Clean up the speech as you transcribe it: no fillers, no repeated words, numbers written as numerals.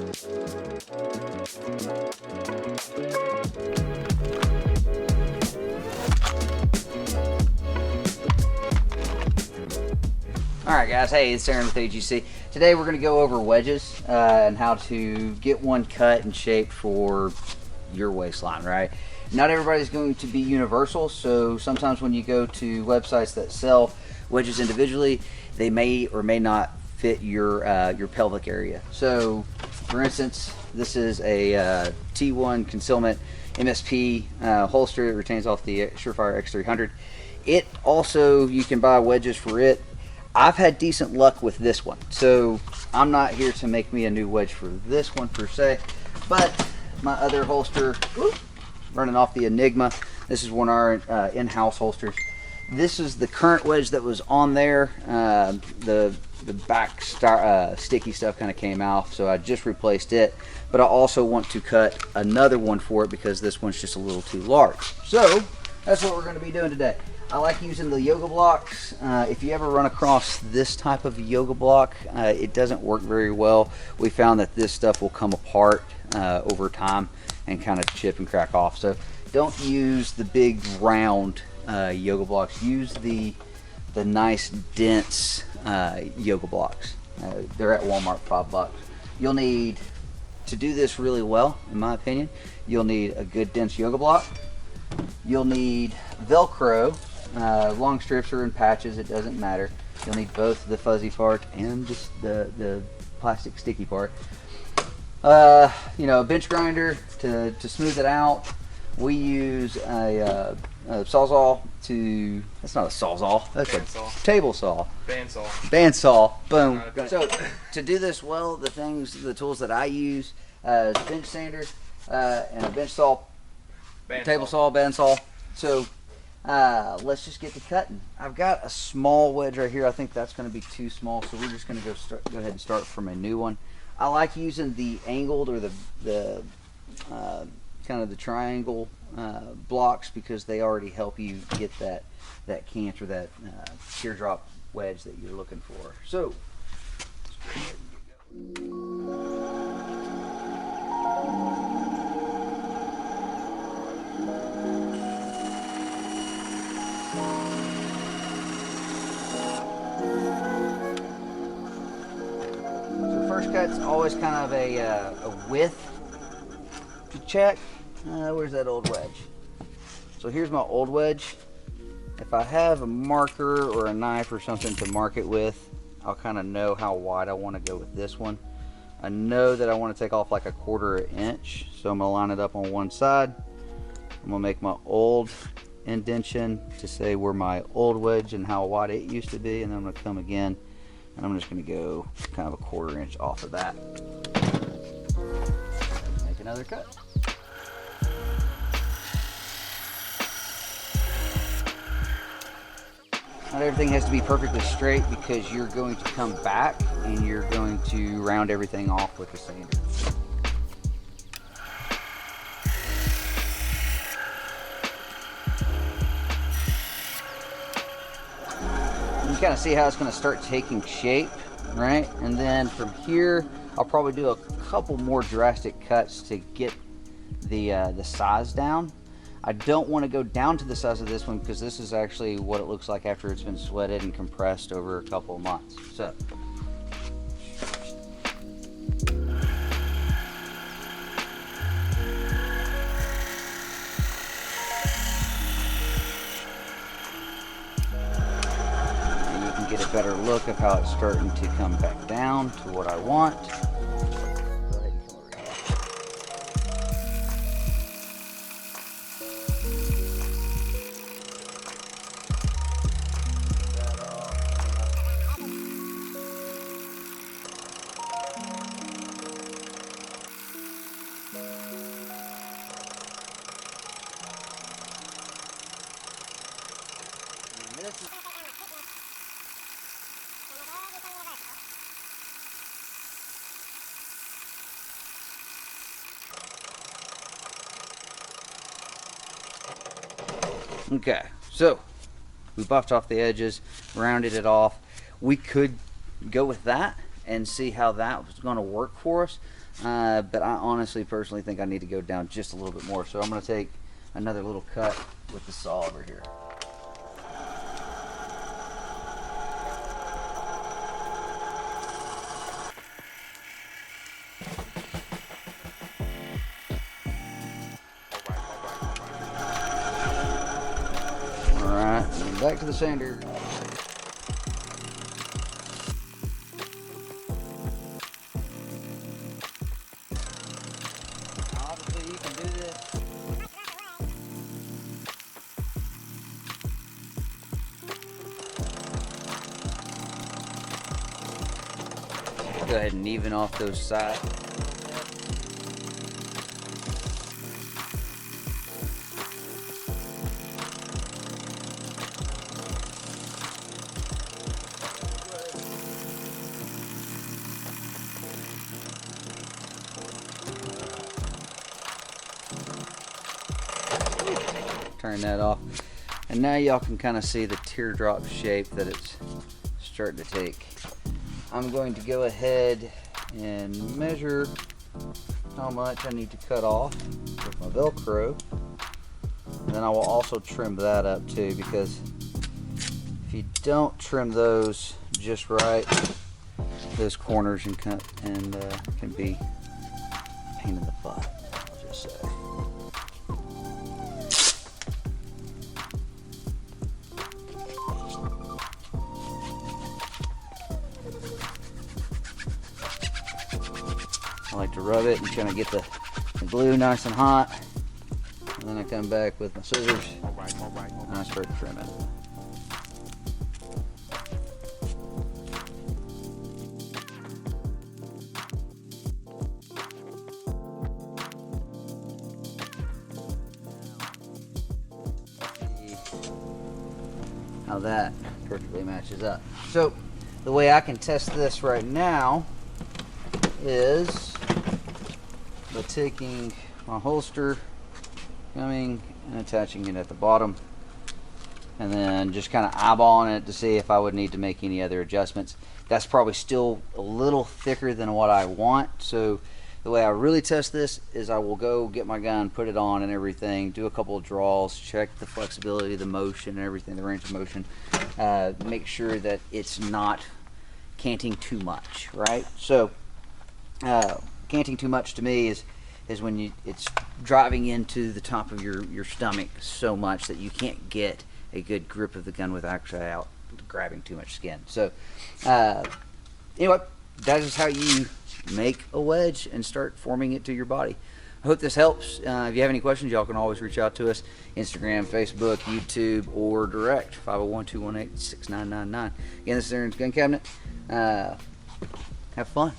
Alright guys, hey, it's Aaron with AGC. Today we're going to go over wedges and how to get one cut and shaped for your waistline, right? Not everybody's going to be universal, so sometimes when you go to websites that sell wedges individually, they may or may not fit your pelvic area. So, for instance, this is a T1 concealment MSP holster. It retains off the Surefire X300. It also, you can buy wedges for it. I've had decent luck with this one, so I'm not here to make me a new wedge for this one per se, but my other holster, running off the Enigma, this is one of our in-house holsters. This is the current wedge that was on there. The back sticky stuff kind of came off, so I just replaced it, but I also want to cut another one for it because this one's just a little too large. So that's what we're going to be doing today. I like using the yoga blocks. If you ever run across this type of yoga block, it doesn't work very well. We found that this stuff will come apart over time and kind of chip and crack off. So don't use the big round yoga blocks. Use the nice dense yoga blocks. They're at Walmart, $5. You'll need, to do this really well, in my opinion, you'll need a good dense yoga block. You'll need Velcro. Long strips or in patches, it doesn't matter. You'll need both the fuzzy part and just the plastic sticky part. You know, a bench grinder to smooth it out. We use a sawzall to, that's not a sawzall, that's a table saw. Bandsaw, boom. So to do this well, the tools that I use, bench sander and a bench saw, table saw, bandsaw. So let's just get to cutting. I've got a small wedge right here. I think that's going to be too small, so we're just going to go ahead and start from a new one. I like using the angled or the kind of the triangle blocks because they already help you get that cant or that teardrop wedge that you're looking for. So let's go ahead and get going. First cut's always kind of a width to check. Where's that old wedge? So here's my old wedge. If I have a marker or a knife or something to mark it with, I'll kind of know how wide I want to go with this one. I know that I want to take off like a 1/4 inch, so I'm going to line it up on one side. I'm going to make my old indentation to say where my old wedge and how wide it used to be, and then I'm going to come again and I'm just going to go kind of a 1/4 inch off of that. Make another cut. Not everything has to be perfectly straight because you're going to come back and you're going to round everything off with the sander. You kind of see how it's going to start taking shape, right? And then from here, I'll probably do a couple more drastic cuts to get the size down. I don't want to go down to the size of this one because this is actually what it looks like after it's been sweated and compressed over a couple of months. So. Get a better look of how it's starting to come back down to what I want. Go ahead and come over here. Okay, so we buffed off the edges, rounded it off. We could go with that and see how that was going to work for us. But I honestly, personally think I need to go down just a little bit more. So I'm going to take another little cut with the saw over here. Alright, back to the sander. Obviously you can do this. Go ahead and even off those sides. Turn that off, and now y'all can kind of see the teardrop shape that it's starting to take. I'm going to go ahead and measure how much I need to cut off with my Velcro, and then I will also trim that up too, because if you don't trim those just right, those corners can be a pain in the butt, I'll just say. I like to rub it and kind of get the glue nice and hot, and then I come back with my scissors and I start trimming. See how that perfectly matches up. So the way I can test this right now is by taking my holster, coming and attaching it at the bottom, and then just kind of eyeballing it to see if I would need to make any other adjustments. That's probably still a little thicker than what I want, so the way I really test this is I will go get my gun, put it on and everything, do a couple of draws, check the flexibility, the motion and everything, the range of motion, make sure that it's not canting too much, right? So canting too much to me is when it's driving into the top of your stomach so much that you can't get a good grip of the gun without actually grabbing too much skin. So anyway, that is how you make a wedge and start forming it to your body. I hope this helps. If you have any questions, y'all can always reach out to us. Instagram, Facebook, YouTube, or direct 501-218-6999. Again, this is Aaron's Gun Cabinet. Have fun.